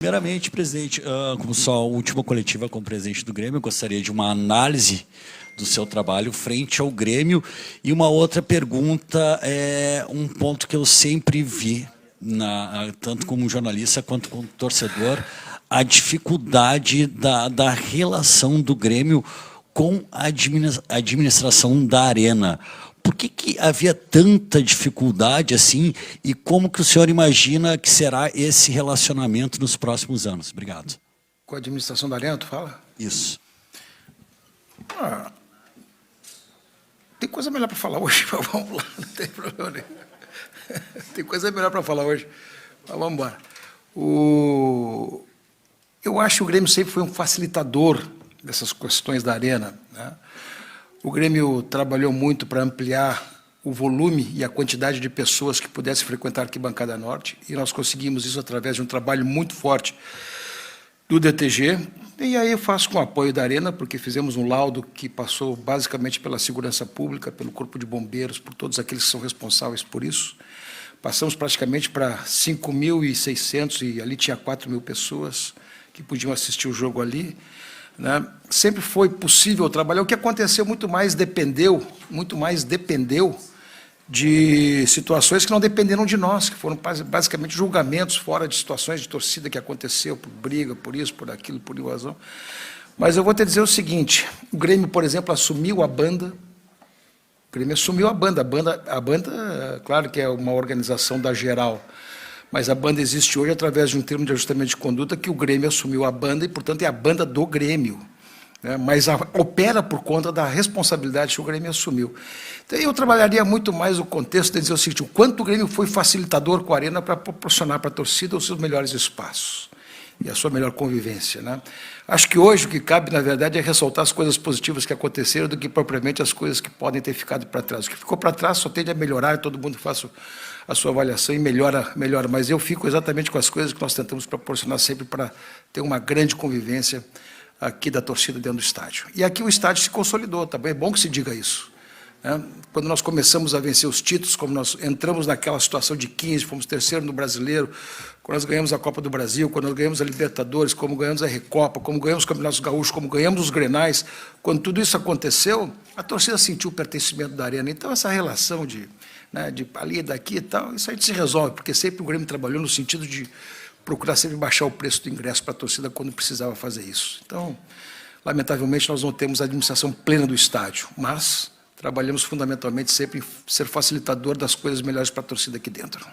Primeiramente, presidente, como sua última coletiva como presidente do Grêmio, eu gostaria de uma análise do seu trabalho frente ao Grêmio. E uma outra pergunta é um ponto que eu sempre vi, tanto como jornalista quanto como torcedor, a dificuldade da relação do Grêmio com a administração da Arena. Por que havia tanta dificuldade assim e como que o senhor imagina que será esse relacionamento nos próximos anos? Obrigado. Com a administração da Arena, tu fala? Isso. Tem coisa melhor para falar hoje, mas vamos lá, não tem problema nenhum. Tem coisa melhor para falar hoje, mas vamos embora. Eu acho que o Grêmio sempre foi um facilitador dessas questões da Arena, né? O Grêmio trabalhou muito para ampliar o volume e a quantidade de pessoas que pudessem frequentar a Arquibancada Norte, e nós conseguimos isso através de um trabalho muito forte do DTG, e aí eu faço com o apoio da Arena, porque fizemos um laudo que passou basicamente pela segurança pública, pelo Corpo de Bombeiros, por todos aqueles que são responsáveis por isso. Passamos praticamente para 5.600, e ali tinha 4.000 pessoas que podiam assistir o jogo ali, né? Sempre foi possível trabalhar. O que aconteceu muito mais dependeu de situações que não dependeram de nós, que foram basicamente julgamentos fora de situações de torcida que aconteceu, por briga, por isso, por aquilo, por invasão. Mas eu vou te dizer o seguinte, o Grêmio, por exemplo, assumiu a banda, o Grêmio assumiu a banda, claro que é uma organização da geral, mas a banda existe hoje através de um termo de ajustamento de conduta que o Grêmio assumiu a banda e, portanto, é a banda do Grêmio, né? Mas opera por conta da responsabilidade que o Grêmio assumiu. Então, eu trabalharia muito mais o contexto de dizer o seguinte, o quanto o Grêmio foi facilitador com a Arena para proporcionar para a torcida os seus melhores espaços e a sua melhor convivência, né? Acho que hoje o que cabe, na verdade, é ressaltar as coisas positivas que aconteceram do que propriamente as coisas que podem ter ficado para trás. O que ficou para trás só tende a melhorar, todo mundo faça a sua avaliação e melhora, mas eu fico exatamente com as coisas que nós tentamos proporcionar sempre para ter uma grande convivência aqui da torcida dentro do estádio. E aqui o estádio se consolidou, também é bom que se diga isso, né? Quando nós começamos a vencer os títulos, como nós entramos naquela situação de 15, fomos terceiro no Brasileiro, quando nós ganhamos a Copa do Brasil, quando nós ganhamos a Libertadores, como ganhamos a Recopa, como ganhamos os Campeonatos Gaúchos, como ganhamos os Grenais, quando tudo isso aconteceu, a torcida sentiu o pertencimento da Arena. Então, essa relação de ali e daqui e tal, isso a gente se resolve, porque sempre o Grêmio trabalhou no sentido de procurar sempre baixar o preço do ingresso para a torcida quando precisava fazer isso. Então, lamentavelmente, nós não temos a administração plena do estádio, mas trabalhamos fundamentalmente sempre em ser facilitador das coisas melhores para a torcida aqui dentro.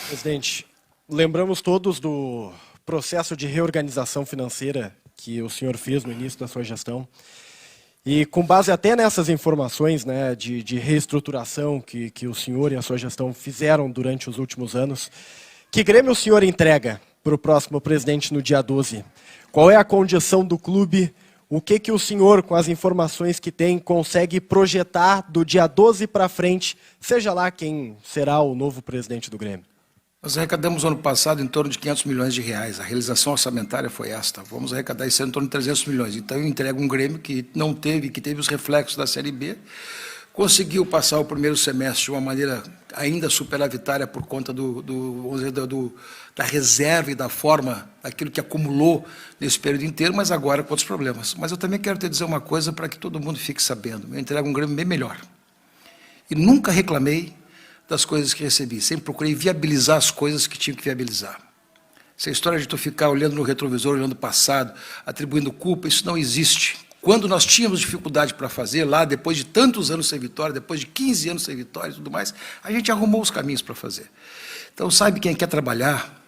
Presidente, lembramos todos do processo de reorganização financeira que o senhor fez no início da sua gestão. E com base até nessas informações, né, de reestruturação que o senhor e a sua gestão fizeram durante os últimos anos, que Grêmio o senhor entrega para o próximo presidente no dia 12? Qual é a condição do clube? O que o senhor, com as informações que tem, consegue projetar do dia 12 para frente, seja lá quem será o novo presidente do Grêmio? Nós arrecadamos ano passado em torno de 500 milhões de reais. A realização orçamentária foi esta. Vamos arrecadar esse ano em torno de 300 milhões. Então, eu entrego um Grêmio que teve os reflexos da Série B, conseguiu passar o primeiro semestre de uma maneira ainda superavitária por conta da reserva e da forma, daquilo que acumulou nesse período inteiro, mas agora com outros problemas. Mas eu também quero te dizer uma coisa para que todo mundo fique sabendo. Eu entrego um Grêmio bem melhor. E nunca reclamei das coisas que recebi. Sempre procurei viabilizar as coisas que tinha que viabilizar. Essa história de tu ficar olhando no retrovisor, olhando o passado, atribuindo culpa, isso não existe. Quando nós tínhamos dificuldade para fazer, lá, depois de tantos anos sem vitória, depois de 15 anos sem vitória e tudo mais, a gente arrumou os caminhos para fazer. Então, sabe, quem quer trabalhar,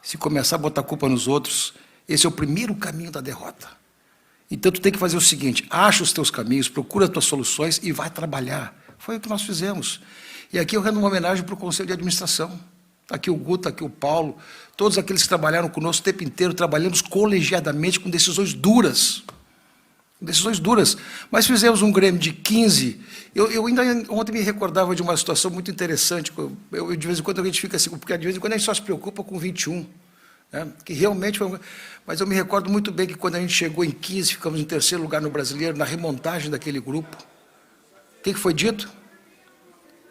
se começar a botar culpa nos outros, esse é o primeiro caminho da derrota. Então, tu tem que fazer o seguinte, acha os teus caminhos, procura as tuas soluções e vai trabalhar. Foi o que nós fizemos. E aqui eu rendo uma homenagem para o Conselho de Administração. Está aqui o Guto, está aqui o Paulo, todos aqueles que trabalharam conosco o tempo inteiro, trabalhamos colegiadamente com decisões duras. Mas fizemos um Grêmio de 15. Eu ainda ontem me recordava de uma situação muito interessante. De vez em quando a gente fica assim, porque de vez em quando a gente só se preocupa com 21. Né? Que realmente foi. Mas eu me recordo muito bem que quando a gente chegou em 15, ficamos em terceiro lugar no Brasileiro, na remontagem daquele grupo. O que foi dito?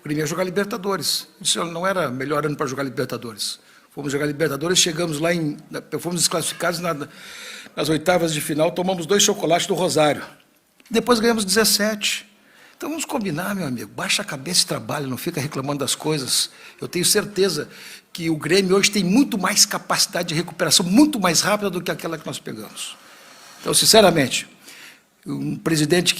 O Grêmio ia jogar Libertadores. Isso não era melhor ano para jogar Libertadores. fomos jogar Libertadores, chegamos lá, fomos desclassificados nas oitavas de final, tomamos 2 chocolates do Rosário. Depois ganhamos 17. Então vamos combinar, meu amigo, baixa a cabeça e trabalha, não fica reclamando das coisas. Eu tenho certeza que o Grêmio hoje tem muito mais capacidade de recuperação, muito mais rápida do que aquela que nós pegamos. Então, sinceramente, um presidente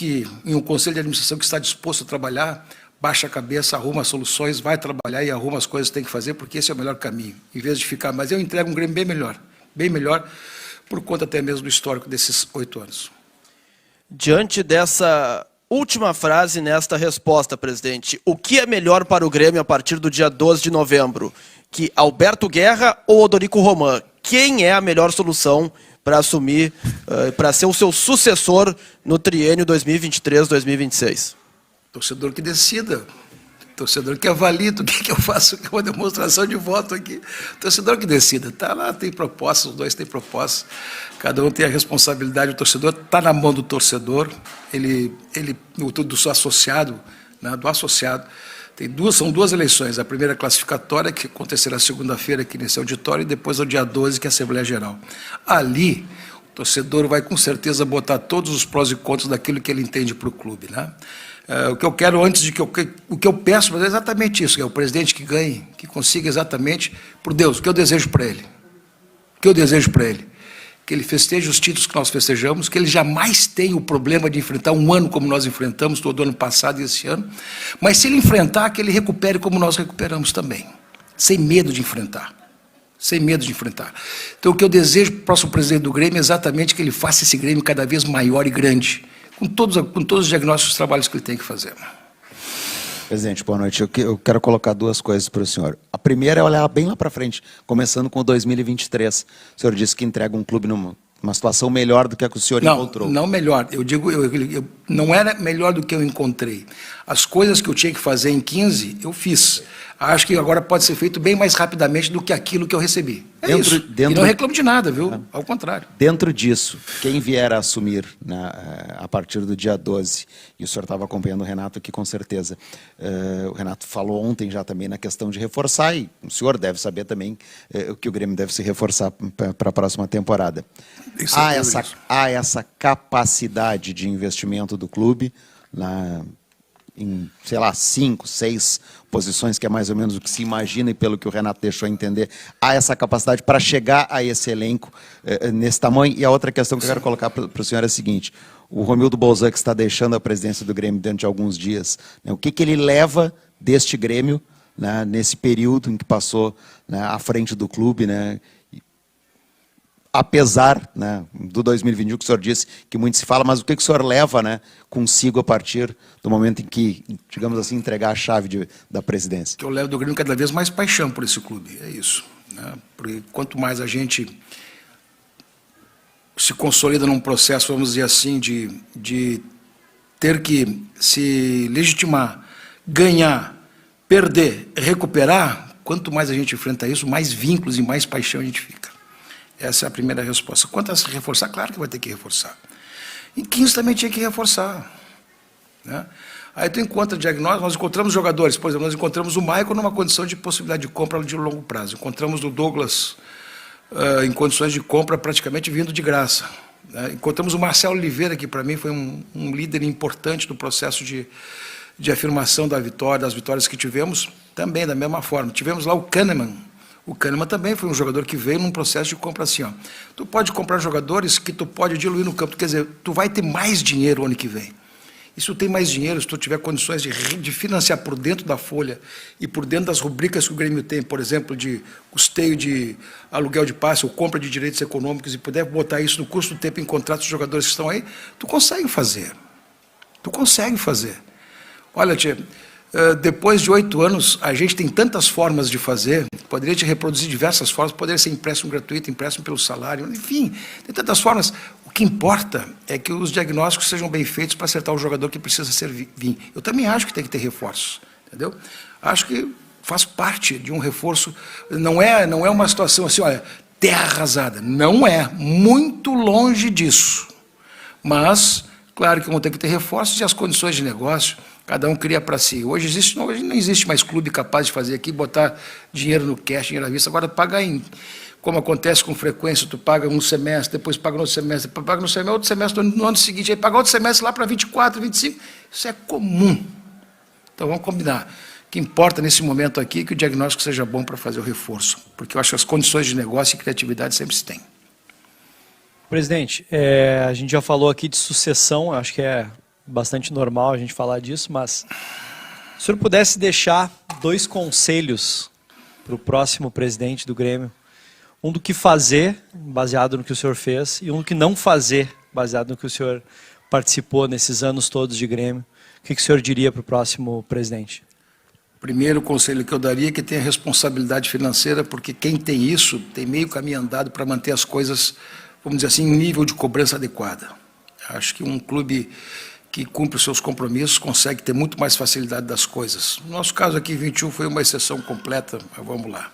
em um conselho de administração que está disposto a trabalhar, baixa a cabeça, arruma soluções, vai trabalhar e arruma as coisas que tem que fazer, porque esse é o melhor caminho, em vez de ficar... Mas eu entrego um Grêmio bem melhor, por conta até mesmo do histórico desses 8 anos. Diante dessa última frase nesta resposta, presidente, o que é melhor para o Grêmio a partir do dia 12 de novembro? Que Alberto Guerra ou Odorico Roman? Quem é a melhor solução para assumir, para ser o seu sucessor no triênio 2023-2026? Torcedor que decida, torcedor que avalie o que eu faço, que é uma demonstração de voto aqui. Torcedor que decida, está lá, tem propostas, os dois têm propostas, cada um tem a responsabilidade, o torcedor está na mão do torcedor, do seu associado, né, do associado. São 2 eleições, a primeira classificatória, que acontecerá segunda-feira aqui nesse auditório, e depois o dia 12, que é a Assembleia Geral. Ali, o torcedor vai com certeza botar todos os prós e contras daquilo que ele entende para o clube, né? O que eu quero o que eu peço é exatamente isso, que é o presidente que ganhe, que consiga exatamente, por Deus, o que eu desejo para ele. O que eu desejo para ele? Que ele festeje os títulos que nós festejamos, que ele jamais tenha o problema de enfrentar um ano como nós enfrentamos, todo ano passado e esse ano, mas se ele enfrentar, que ele recupere como nós recuperamos também, sem medo de enfrentar. Sem medo de enfrentar. Então, o que eu desejo para o próximo presidente do Grêmio é exatamente que ele faça esse Grêmio cada vez maior e grande, com todos os diagnósticos e trabalhos que ele tem que fazer. Presidente, boa noite. Eu quero colocar 2 coisas para o senhor. A primeira é olhar bem lá para frente, começando com 2023. O senhor disse que entrega um clube numa situação melhor do que a que o senhor encontrou. Não melhor. Eu digo, não era melhor do que eu encontrei. As coisas que eu tinha que fazer em 15, eu fiz. Acho que agora pode ser feito bem mais rapidamente do que aquilo que eu recebi. Isso. E não reclamo de nada, viu? Ao contrário. Dentro disso, quem vier a assumir, né, a partir do dia 12, e o senhor estava acompanhando o Renato aqui com certeza, o Renato falou ontem já também na questão de reforçar, e o senhor deve saber também o que o Grêmio deve se reforçar para a próxima temporada. Há essa capacidade de investimento do clube em, sei lá, 5, 6 posições, que é mais ou menos o que se imagina, e pelo que o Renato deixou entender, há essa capacidade para chegar a esse elenco nesse tamanho. E a outra questão que eu quero colocar para o senhor é a seguinte: o Romildo Bolzan, que está deixando a presidência do Grêmio dentro de alguns dias, né, o que ele leva deste Grêmio, né, nesse período em que passou, né, à frente do clube, né, apesar, né, do 2021, que o senhor disse que muito se fala, mas o que o senhor leva, né, consigo a partir do momento em que, digamos assim, entregar a chave da presidência? Que eu levo do Grêmio cada vez mais paixão por esse clube, é isso, né? Porque quanto mais a gente se consolida num processo, vamos dizer assim, de ter que se legitimar, ganhar, perder, recuperar, quanto mais a gente enfrenta isso, mais vínculos e mais paixão a gente fica. Essa é a primeira resposta. Quanto a se reforçar, claro que vai ter que reforçar. Em 15 também tinha que reforçar, né? Aí tu encontra diagnóstico, nós encontramos jogadores, por exemplo, nós encontramos o Maicon numa condição de possibilidade de compra de longo prazo, encontramos o Douglas em condições de compra praticamente vindo de graça, né? Encontramos o Marcelo Oliveira, que para mim foi um líder importante do processo de afirmação da vitória, das vitórias que tivemos, também da mesma forma. Tivemos lá o Kahneman. O Kahneman também foi um jogador que veio num processo de compra assim, ó. Tu pode comprar jogadores que tu pode diluir no campo, quer dizer, tu vai ter mais dinheiro o ano que vem. E se tu tem mais dinheiro, se tu tiver condições de financiar por dentro da folha e por dentro das rubricas que o Grêmio tem, por exemplo, de custeio de aluguel de passe ou compra de direitos econômicos, e puder botar isso no custo do tempo em contratos de jogadores que estão aí, tu consegue fazer. Tu consegue fazer. Olha, tia, depois de 8 anos, a gente tem tantas formas de fazer, poderia te reproduzir diversas formas, poderia ser empréstimo gratuito, empréstimo pelo salário, enfim, tem tantas formas. O que importa é que os diagnósticos sejam bem feitos para acertar o jogador que precisa vir. Eu também acho que tem que ter reforços, entendeu? Acho que faz parte de um reforço, não é uma situação assim, olha, terra arrasada, não é, muito longe disso, mas, claro que vão ter que ter reforços e as condições de negócio Cada um cria para si. Hoje não existe mais clube capaz de fazer aqui, botar dinheiro no cash, dinheiro à vista. Agora, pagar como acontece com frequência, tu paga um semestre, depois paga no outro semestre, depois paga no semestre, outro semestre no ano seguinte, aí paga outro semestre lá para 24, 25. Isso é comum. Então, vamos combinar. O que importa nesse momento aqui é que o diagnóstico seja bom para fazer o reforço, porque eu acho que as condições de negócio e criatividade sempre se têm. Presidente, a gente já falou aqui de sucessão, acho que é bastante normal a gente falar disso, mas se o senhor pudesse deixar 2 conselhos para o próximo presidente do Grêmio, um do que fazer, baseado no que o senhor fez, e um do que não fazer, baseado no que o senhor participou nesses anos todos de Grêmio, o que o senhor diria para o próximo presidente? Primeiro conselho que eu daria é que tenha responsabilidade financeira, porque quem tem isso tem meio caminho andado para manter as coisas, vamos dizer assim, em nível de cobrança adequada. Acho que um clube que cumpre os seus compromissos consegue ter muito mais facilidade das coisas. No nosso caso aqui, 21 foi uma exceção completa, mas vamos lá.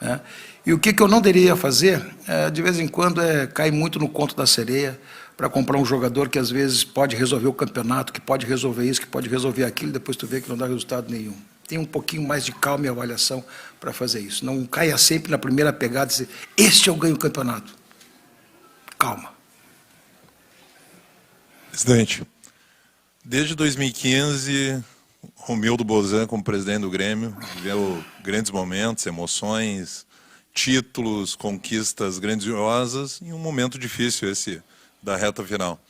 Né? E o que eu não deveria fazer, de vez em quando, cair muito no conto da sereia para comprar um jogador que às vezes pode resolver o campeonato, que pode resolver isso, que pode resolver aquilo, e depois tu vê que não dá resultado nenhum. Tenha um pouquinho mais de calma e avaliação para fazer isso. Não caia sempre na primeira pegada e dizer, este eu ganho o campeonato. Calma. Presidente, desde 2015, Romildo Bolzan, como presidente do Grêmio, viveu grandes momentos, emoções, títulos, conquistas grandiosas e um momento difícil esse da reta final.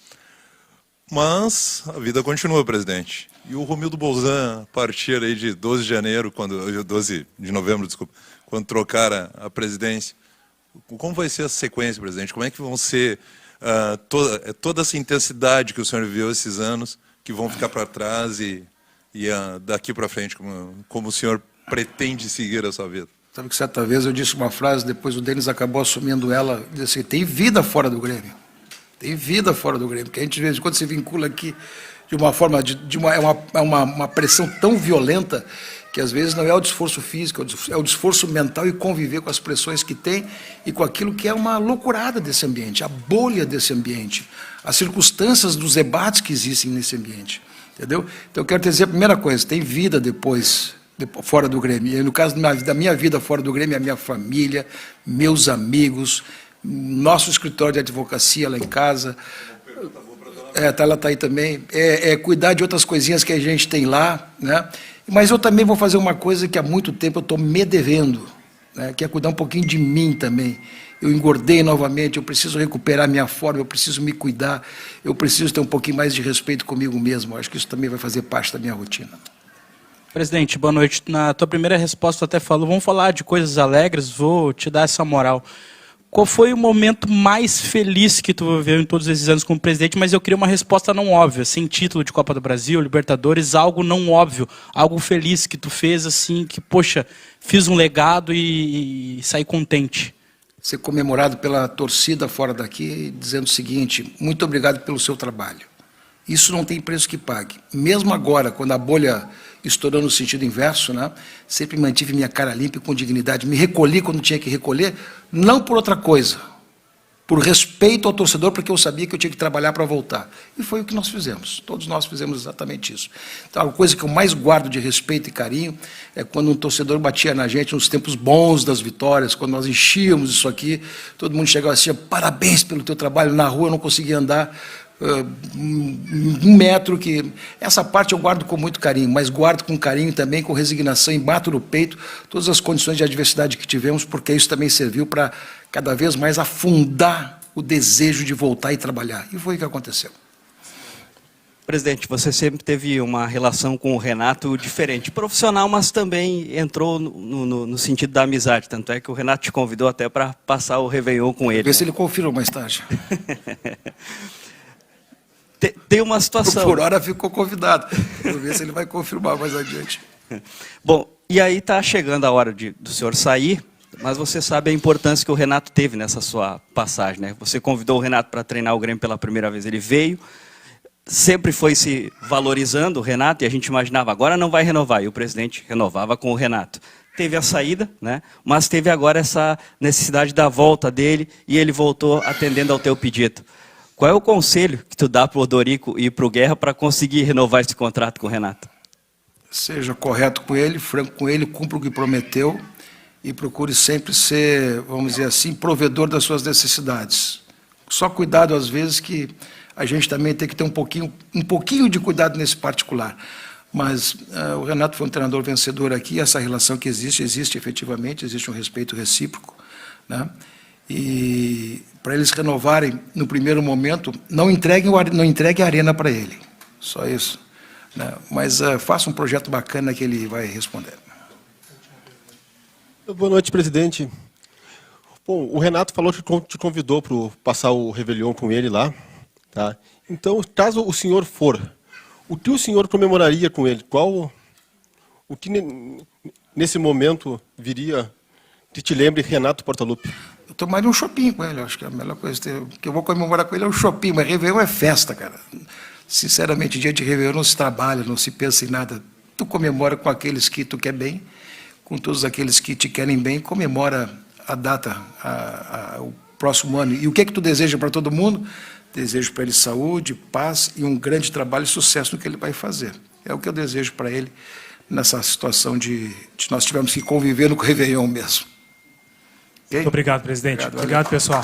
Mas a vida continua, presidente. E o Romildo Bolzan, a partir aí de 12 de novembro, desculpa, quando trocar a presidência, como vai ser a sequência, presidente? Como é que vão ser toda essa intensidade que o senhor viveu esses anos, que vão ficar para trás e daqui para frente, como o senhor pretende seguir a sua vida? Sabe que certa vez eu disse uma frase, depois o Denis acabou assumindo ela, disse assim, tem vida fora do Grêmio. Tem vida fora do Grêmio, porque a gente, de vez em quando, se vincula aqui de uma forma, uma pressão tão violenta que às vezes não é o esforço físico, é o esforço mental e conviver com as pressões que tem e com aquilo que é uma loucurada desse ambiente, a bolha desse ambiente, as circunstâncias dos debates que existem nesse ambiente, entendeu? Então eu quero te dizer a primeira coisa, tem vida depois fora do Grêmio. E no caso da minha vida fora do Grêmio, a minha família, meus amigos, nosso escritório de advocacia lá em casa, ela está aí também, cuidar de outras coisinhas que a gente tem lá, né? Mas eu também vou fazer uma coisa que há muito tempo eu estou me devendo, né? Que é cuidar um pouquinho de mim também. Eu engordei novamente, eu preciso recuperar minha forma, eu preciso me cuidar, eu preciso ter um pouquinho mais de respeito comigo mesmo. Eu acho que isso também vai fazer parte da minha rotina. Presidente, boa noite. Na tua primeira resposta, tu até falou, vamos falar de coisas alegres, vou te dar essa moral. Qual foi o momento mais feliz que tu viveu em todos esses anos como presidente? Mas eu queria uma resposta não óbvia, sem título de Copa do Brasil, Libertadores, algo não óbvio, algo feliz que tu fez, assim, que, poxa, fiz um legado e saí contente. Ser comemorado pela torcida fora daqui, dizendo o seguinte, muito obrigado pelo seu trabalho. Isso não tem preço que pague. Mesmo agora, quando a bolha estourou no sentido inverso, né, sempre mantive minha cara limpa e com dignidade, me recolhi quando tinha que recolher, não por outra coisa, por respeito ao torcedor, porque eu sabia que eu tinha que trabalhar para voltar. E foi o que nós fizemos, todos nós fizemos exatamente isso. Então, a coisa que eu mais guardo de respeito e carinho é quando um torcedor batia na gente nos tempos bons das vitórias, quando nós enchíamos isso aqui, todo mundo chegava assim, parabéns pelo teu trabalho, na rua eu não conseguia andar, 1 metro, que essa parte eu guardo com muito carinho, mas guardo com carinho também, com resignação e bato no peito todas as condições de adversidade que tivemos, porque isso também serviu para cada vez mais afundar o desejo de voltar e trabalhar. E foi o que aconteceu. Presidente, você sempre teve uma relação com o Renato diferente, profissional, mas também entrou no sentido da amizade, tanto é que o Renato te convidou até para passar o Réveillon com ele. Vê se ele confirma mais tarde. Tem uma situação... Por hora ficou convidado. Vamos ver se ele vai confirmar mais adiante. Bom, e aí está chegando a hora do senhor sair, mas você sabe a importância que o Renato teve nessa sua passagem, né? Você convidou o Renato para treinar o Grêmio pela primeira vez, ele veio, sempre foi se valorizando o Renato, e a gente imaginava, agora não vai renovar, e o presidente renovava com o Renato. Teve a saída, né? Mas teve agora essa necessidade da volta dele, e ele voltou atendendo ao teu pedido. Qual é o conselho que tu dá para o Odorico e para o Guerra para conseguir renovar esse contrato com o Renato? Seja correto com ele, franco com ele, cumpra o que prometeu e procure sempre ser, vamos dizer assim, provedor das suas necessidades. Só cuidado, às vezes, que a gente também tem que ter um pouquinho de cuidado nesse particular. Mas o Renato foi um treinador vencedor aqui, essa relação que existe efetivamente, existe um respeito recíproco, né? E para eles renovarem no primeiro momento, não entregue a arena para ele, só isso, né? Mas faça um projeto bacana que ele vai responder. Boa noite, presidente. Bom, o Renato falou que te convidou para passar o Réveillon com ele lá, tá? Então, caso o senhor for, o que o senhor comemoraria com ele? O que nesse momento viria que te lembre Renato Portaluppi? Eu tomaria um shopping com ele, acho que a melhor coisa que eu vou comemorar com ele é o shopping, mas Réveillon é festa, cara. Sinceramente, dia de Réveillon não se trabalha, não se pensa em nada. Tu comemora com aqueles que tu quer bem, com todos aqueles que te querem bem, comemora a data, o próximo ano. E o que é que tu deseja para todo mundo? Desejo para ele saúde, paz e um grande trabalho e sucesso no que ele vai fazer. É o que eu desejo para ele nessa situação de nós tivemos que conviver no Réveillon mesmo. Okay? Muito obrigado, presidente. Obrigado, pessoal.